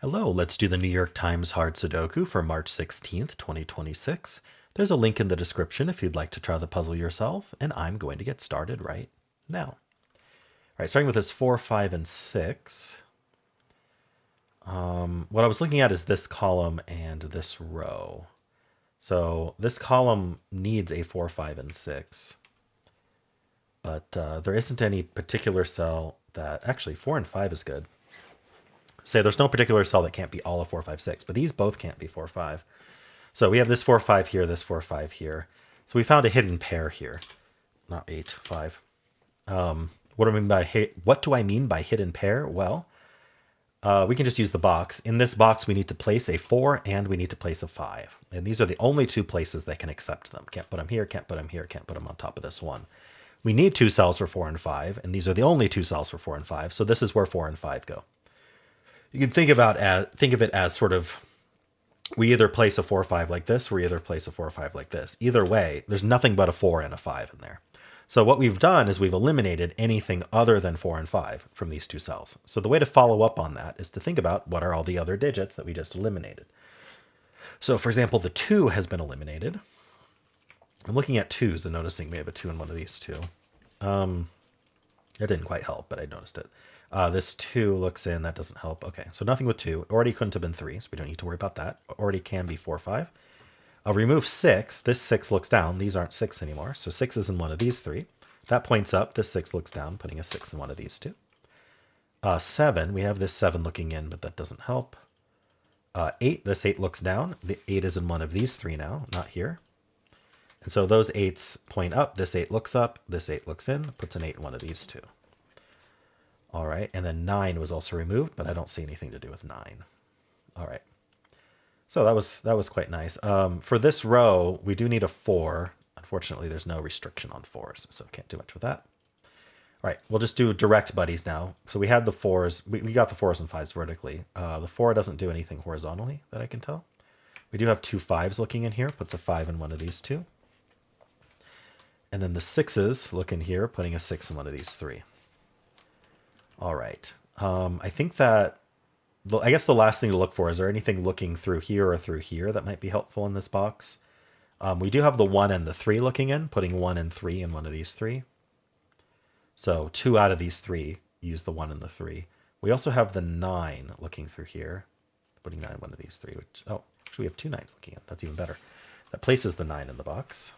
Hello, let's do the New York Times Hard Sudoku for March 16th, 2026. There's a link in the description if you'd like to try the puzzle yourself, and I'm going to get started right now. All right, starting with this 4, 5, and 6. What I was looking at is this column and this row. So this column needs a 4, 5, and 6. But there isn't any particular cell that... Actually, 4 and 5 is good. Say there's no particular cell that can't be all of 4, 5, 6, but these both can't be 4, 5. So we have this 4, 5 here, this 4, 5 here. So we found a hidden pair here. Not 8, 5. What do I mean by hidden pair? Well, we can just use the box. In this box, we need to place a 4 and we need to place a 5. And these are the only two places that can accept them. Can't put them here, can't put them here, can't put them on top of this one. We need 2 cells for 4 and 5, and these are the only 2 cells for 4 and 5. So this is where 4 and 5 go. You can think of it as sort of, we either place a 4, 5 like this, or we either place a 4, 5 like this. Either way, there's nothing but a 4 and a 5 in there. So what we've done is we've eliminated anything other than 4 and 5 from these 2 cells. So the way to follow up on that is to think about what are all the other digits that we just eliminated. So for example, the 2 has been eliminated. I'm looking at 2s and noticing we have a 2 in one of these 2. It didn't quite help, but I noticed it. This 2 looks in, that doesn't help. Okay, so nothing with 2. Already couldn't have been 3, so we don't need to worry about that. Already can be 4, 5. I'll remove 6. This 6 looks down. These aren't 6 anymore, so 6 is in one of these 3. That points up. This 6 looks down, putting a 6 in one of these 2. 7, we have this 7 looking in, but that doesn't help. 8, this 8 looks down. The 8 is in one of these 3 now, not here. And so those 8s point up. This 8 looks up. This 8 looks in, puts an 8 in one of these 2. All right, and then 9 was also removed, but I don't see anything to do with 9. All right, so that was quite nice. For this row, we do need a 4. Unfortunately, there's no restriction on 4s, so can't do much with that. All right, we'll just do direct buddies now. So we had the 4s. We got the 4s and 5s vertically. The 4 doesn't do anything horizontally that I can tell. We do have 2 5s looking in here, puts a 5 in one of these 2. And then the 6s look in here, putting a 6 in one of these 3. All right. I think that, I guess the last thing to look for, is there anything looking through here or through here that might be helpful in this box? We do have the 1 and the 3 looking in, putting 1 and 3 in one of these 3. So 2 out of these 3 use the 1 and the 3. We also have the 9 looking through here, putting 9 in one of these 3, which, oh, actually we have 2 9s looking in. That's even better. That places the 9 in the box.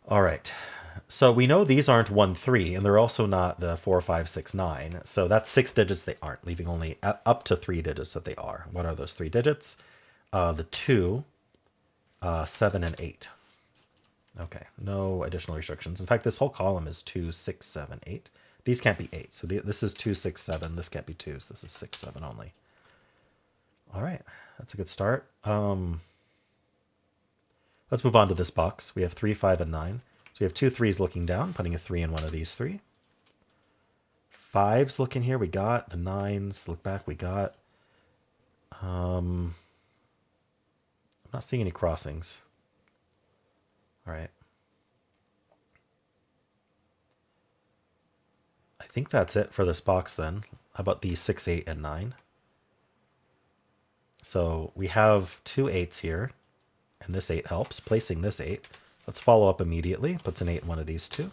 All right. So we know these aren't 1, 3, and they're also not the 4, 5, 6, 9. So that's 6 digits they aren't, leaving only up to 3 digits that they are. What are those 3 digits? The 2, 7, and 8. Okay, no additional restrictions. In fact, this whole column is 2, 6, 7, 8. These can't be 8. So this is 2, 6, 7. This can't be 2, so this is 6, 7 only. All right, that's a good start. Let's move on to this box. We have 3, 5, and 9. So we have 2 3s looking down, putting a 3 in one of these 3. 5s look in here, we got. The 9s, look back, we got. I'm not seeing any crossings. All right. I think that's it for this box then. How about the 6, 8, and 9? So we have 2 8s here, and this 8 helps. Placing this 8. Let's follow up immediately. Puts an 8 in one of these 2.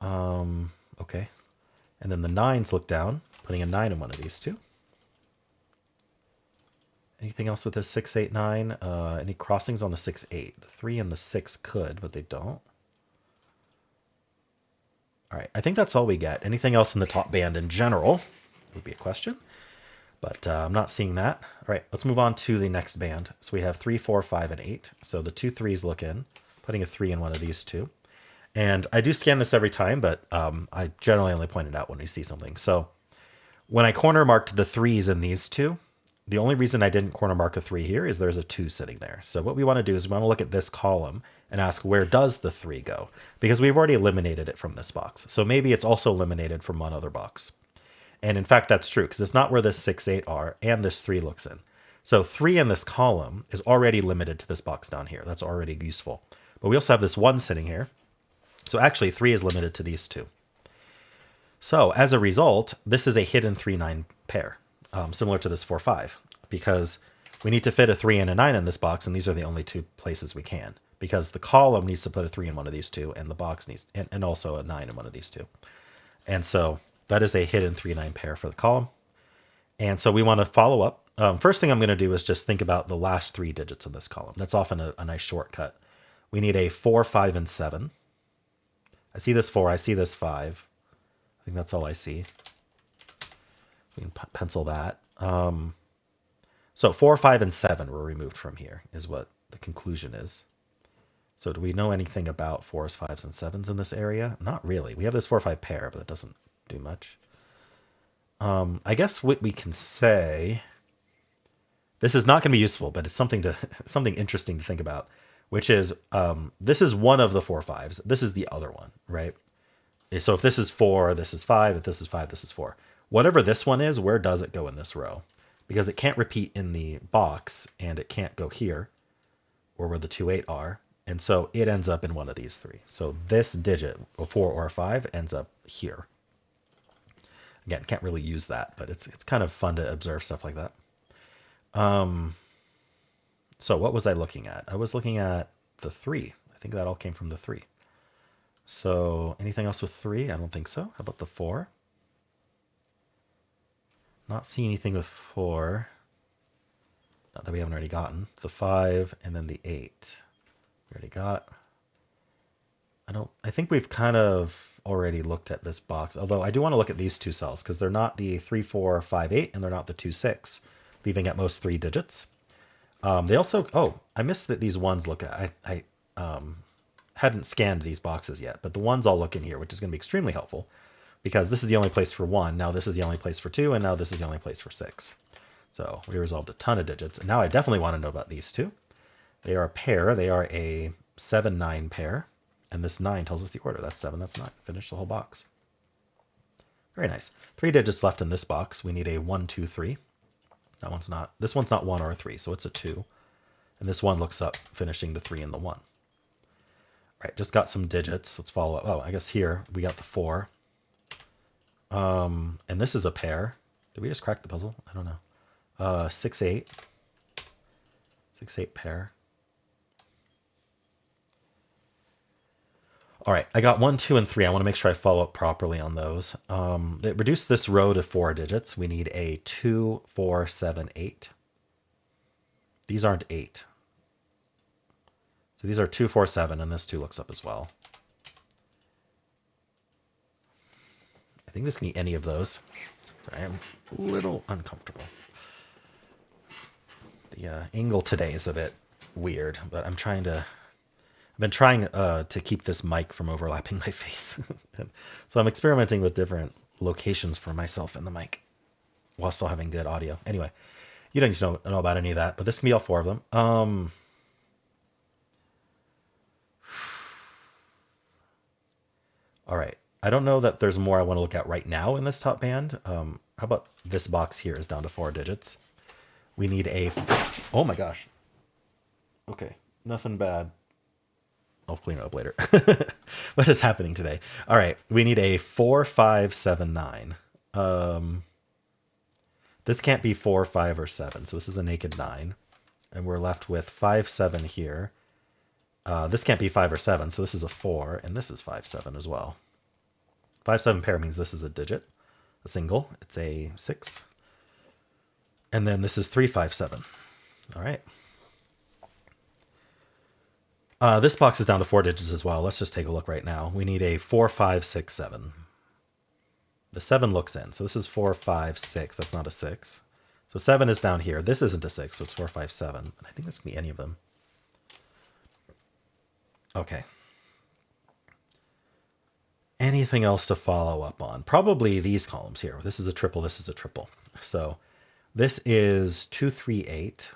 Okay. And then the 9s look down, putting a 9 in one of these 2. Anything else with this 6, 8, 9? Any crossings on the 6, 8? The 3 and the 6 could, but they don't. All right. I think that's all we get. Anything else in the top band in general would be a question. But I'm not seeing that. All right, let's move on to the next band. So we have 3, 4, 5, and 8. So the 2 3s look in, putting a 3 in one of these 2. And I do scan this every time, but I generally only point it out when we see something. So when I corner marked the 3s in these 2, the only reason I didn't corner mark a 3 here is there's a 2 sitting there. So what we want to do is we want to look at this column and ask, where does the 3 go? Because we've already eliminated it from this box. So maybe it's also eliminated from one other box. And in fact, that's true, because it's not where this 6, 8 are, and this 3 looks in. So 3 in this column is already limited to this box down here. That's already useful. But we also have this 1 sitting here. So actually, 3 is limited to these 2. So as a result, this is a hidden 3, 9 pair, similar to this 4, 5, because we need to fit a 3 and a 9 in this box, and these are the only two places we can, because the column needs to put a 3 in one of these two, and the box needs, and also a 9 in one of these two. And so that is a hidden 3, 9 pair for the column. And so we want to follow up. First thing I'm going to do is just think about the last 3 digits in this column. That's often a nice shortcut. We need a 4, 5, and 7. I see this 4, I see this 5. I think that's all I see. We can pencil that. So 4, 5, and 7 were removed from here, is what the conclusion is. So do we know anything about 4s, 5s, and 7s in this area? Not really. We have this 4, 5 pair, but that doesn't do much. I guess what we can say, this is not going to be useful, but it's something interesting to think about, which is this is one of the 4, 5s. This is the other one, right? So if this is 4, this is 5. If this is 5, this is 4. Whatever this one is, where does it go in this row? Because it can't repeat in the box, and it can't go here, or where the 2, 8 are. And so it ends up in one of these 3. So this digit, a 4 or a 5, ends up here. Again, can't really use that, but it's kind of fun to observe stuff like that. So what was I looking at? I was looking at the 3. I think that all came from the 3. So anything else with 3? I don't think so. How about the 4? Not seeing anything with 4. Not that we haven't already gotten. The 5 and then the 8. We already got. I think we've kind of already looked at this box, although I do want to look at these 2 cells because they're not the 3, 4, 5, 8, and they're not the 2, 6, leaving at most 3 digits. They also, I missed that these ones look at, I hadn't scanned these boxes yet, but the ones all look in here, which is going to be extremely helpful because this is the only place for 1. Now this is the only place for 2, and now this is the only place for 6. So we resolved a ton of digits. And now I definitely want to know about these 2. They are a pair. They are a 7, 9 pair. And this 9 tells us the order. That's 7, that's 9. Finish the whole box. Very nice. 3 digits left in this box. We need a 1, 2, 3. That one's not, this one's not 1 or a 3, so it's a 2. And this one looks up, finishing the 3 and the 1. All right, just got some digits. Let's follow up. Oh, I guess here we got the 4. And this is a pair. Did we just crack the puzzle? I don't know. 6, 8. 6, 8 pair. All right, I got 1, 2, and 3. I want to make sure I follow up properly on those. They reduced this row to 4 digits. We need a 2, 4, 7, 8. These aren't 8. So these are 2, 4, 7, and this 2 looks up as well. I think this can be any of those. Sorry, I'm a little uncomfortable. The angle today is a bit weird, but I've been trying to keep this mic from overlapping my face. So I'm experimenting with different locations for myself and the mic while still having good audio. Anyway, you don't need to know about any of that, but this can be all 4 of them. All right. I don't know that there's more I want to look at right now in this top band. How about this box here is down to 4 digits. We need a... Oh my gosh. Okay. Nothing bad. I'll clean it up later. What is happening today? All right. We need a 4, 5, 7, 9. This can't be 4, 5, or 7. So this is a naked 9. And we're left with 5, 7 here. This can't be 5 or 7. So this is a 4. And this is 5, 7 as well. 5, 7 pair means this is a digit. A single. It's a 6. And then this is 3, 5, 7. All right. This box is down to 4 digits as well. Let's just take a look right now. We need a 4, 5, 6, 7. The 7 looks in. So this is 4, 5, 6. That's not a 6. So 7 is down here. This isn't a 6, so it's 4, 5, 7. And I think this can be any of them. Okay. Anything else to follow up on? Probably these columns here. This is a triple. This is a triple. So this is 2, 3, 8.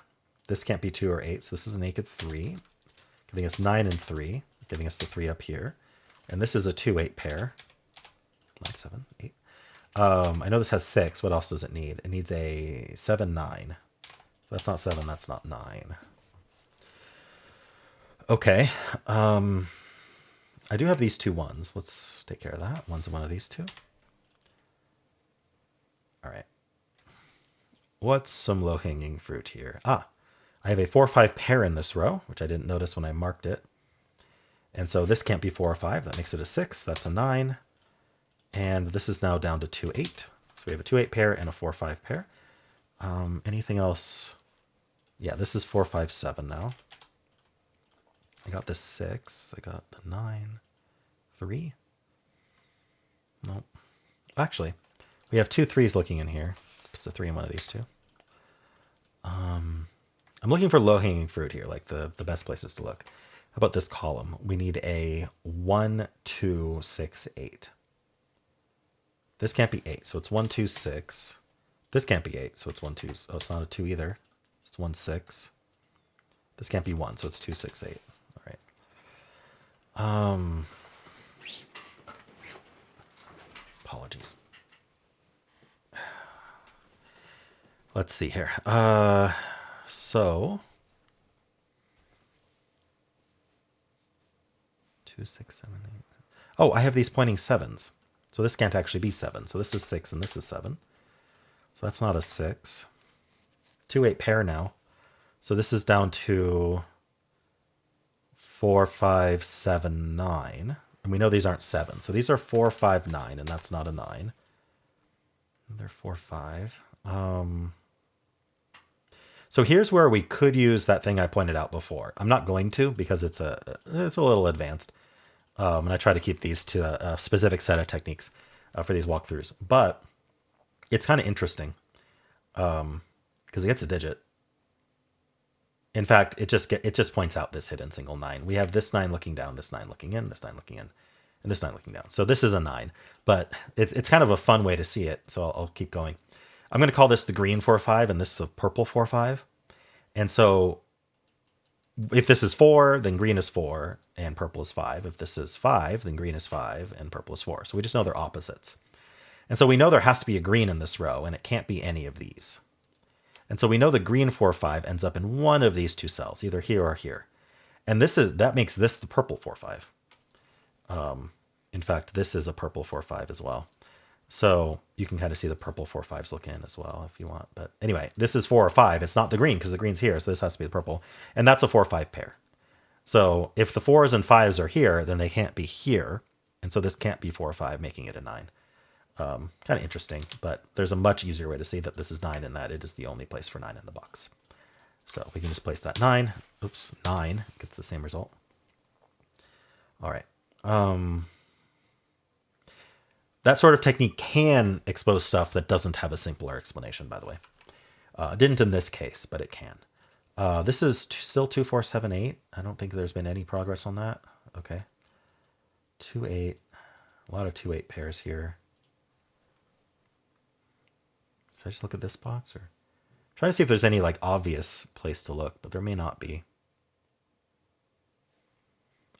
This can't be 2 or 8. So this is a naked 3. Giving us 9 and 3, giving us the 3 up here. And this is a 2, 8 pair. 9, 7, 8. I know this has 6. What else does it need? It needs a 7, 9. So that's not 7, that's not 9. Okay. I do have these 2 ones. Let's take care of that. One's one of these 2. All right. what's some low-hanging fruit here? Ah, I have a 4-5 pair in this row, which I didn't notice when I marked it. And so this can't be 4 or 5. That makes it a 6. That's a 9. And this is now down to 2-8. So we have a 2-8 pair and a 4-5 pair. Anything else? Yeah, this is 4-5-7 now. I got this 6. I got the 9. 3. Nope. Actually, we have 2 3s looking in here. It's a 3 in one of these two. I'm looking for low-hanging fruit here, like the best places to look. How about this column? We need a 1, 2, 6, 8. This can't be 8, so it's 1, 2, 6. This can't be 8, so it's 1, 2. Oh, it's not a 2 either. It's 1, 6. This can't be 1, so it's 2, 6, 8. All right. Apologies. Let's see here. So 2, 6, 7, 8. Oh, I have these pointing 7s. So this can't actually be 7. So this is 6 and this is 7. So that's not a 6. 2, 8 pair now. So this is down to 4, 5, 7, 9. And we know these aren't 7. So these are 4, 5, 9, and that's not a 9. They're 4, 5. So here's where we could use that thing I pointed out before. I'm not going to because it's a little advanced. And I try to keep these to a specific set of techniques for these walkthroughs. But it's kind of interesting because it gets a digit. In fact, it just points out this hidden single 9. We have this 9 looking down, this 9 looking in, this 9 looking in, and this 9 looking down. So this is a 9, but it's kind of a fun way to see it. So I'll keep going. I'm going to call this the green 4-5 and this the purple 4-5. And so if this is 4, then green is 4 and purple is 5. If this is 5, then green is 5 and purple is 4. So we just know they're opposites. And so we know there has to be a green in this row, and it can't be any of these. And so we know the green 4-5 ends up in one of these two cells, either here or here. And that makes this the purple 4-5. In fact, this is a purple 4-5 as well. So you can kind of see the purple 4-5s look in as well if you want. But anyway, this is 4 or 5. It's not the green because the green's here. So this has to be the purple. And that's a 4-5 pair. So if the 4s and 5s are here, then they can't be here. And so this can't be 4 or 5, making it a 9. Kind of interesting, but there's a much easier way to see that this is 9 and that it is the only place for 9 in the box. So we can just place that 9. Oops, 9 gets the same result. All right. That sort of technique can expose stuff that doesn't have a simpler explanation, by the way. Didn't in this case, but it can. This is still 2, 4, 7, 8. I don't think there's been any progress on that. Okay. 2, 8. A lot of 2, 8 pairs here. Should I just look at this box or try to see if there's any like obvious place to look, but there may not be.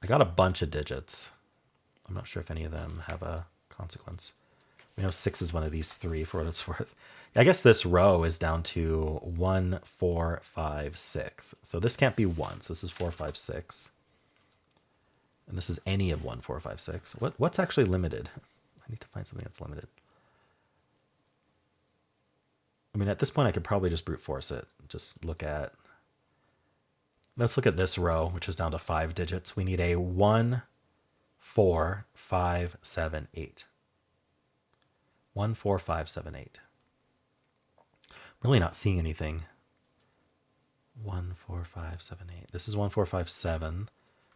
I got a bunch of digits. I'm not sure if any of them have a consequence. We know 6 is one of these 3 for what it's worth. I guess this row is down to 1, 4, 5, 6. So this can't be 1. So this is 4, 5, 6. And this is any of 1, 4, 5, 6. What's actually limited? I need to find something that's limited. I mean, at this point, I could probably just brute force it. Just look at... Let's look at this row, which is down to 5 digits. We need a 1, 4, 5, 7, 8. 1, 4, 5, 7, 8. Really not seeing anything. 1, 4, 5, 7, 8. This is 1, 4, 5, 7.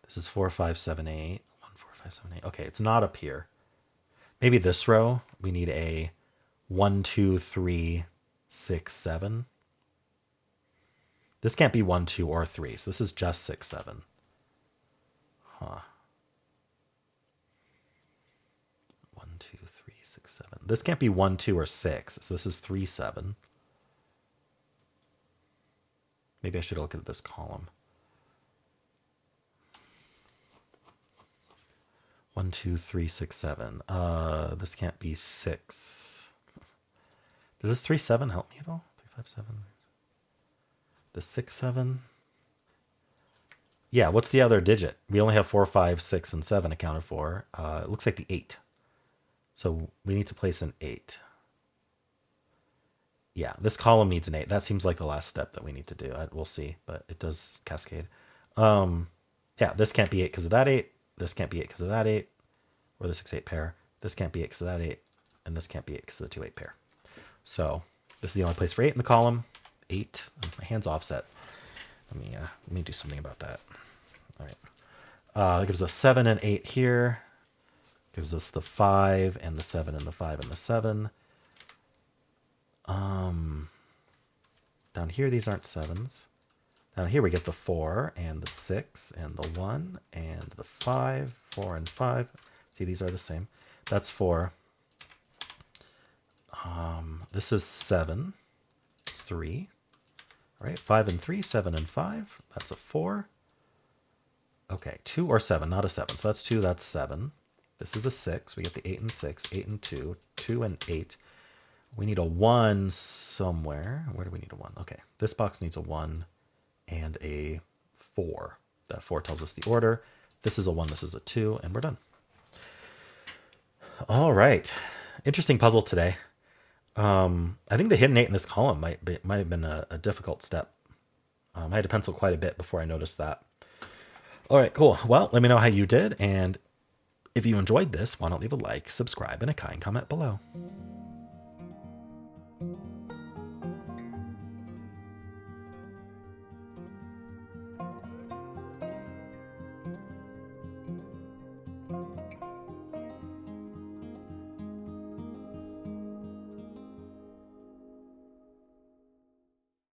This is 4, 5, 7, 8. 1, 4, 5, 7, 8. Okay, it's not up here. Maybe this row, we need a 1, 2, 3, 6, 7. This can't be 1, 2, or 3. So this is just 6, 7. Huh. 1, 2, 3, 6, 7. This can't be 1, 2, or 6. So this is 3, 7. Maybe I should look at this column. 1, 2, 3, 6, 7. This can't be 6. Does this 3, 7 help me at all? 3, 5, 7. The 6, 7. Yeah, what's the other digit? We only have 4, 5, 6, and 7 accounted for. It looks like the 8. So we need to place an 8. Yeah, this column needs an 8. That seems like the last step that we need to do. We'll see, but it does cascade. Yeah, this can't be 8 because of that 8. This can't be 8 because of that 8, or the 6-8 pair. This can't be 8 because of that 8, and this can't be 8 because of the 2-8 pair. So this is the only place for 8 in the column. 8. My hand's offset. Let me do something about that. All right. That gives us 7 and 8 here. Gives us the 5 and the 7 and the 5 and the 7. Down here, these aren't 7s. Down here, we get the 4 and the 6 and the 1 and the 5. 4 and 5. See, these are the same. That's 4. This is 7. It's 3. All right, 5 and 3, 7 and 5. That's a 4. Okay, 2 or 7, not a 7. So that's 2, that's 7. This is a 6. We get the 8 and 6, 8 and 2, 2 and 8. We need a 1 somewhere. Where do we need a 1? Okay, this box needs a 1 and a 4. That 4 tells us the order. This is a 1, this is a 2, and we're done. All right. Interesting puzzle today. I think the hidden 8 in this column might have been a difficult step. I had to pencil quite a bit before I noticed that. All right, cool. Well, let me know how you did, and if you enjoyed this, why not leave a like, subscribe, and a kind comment below.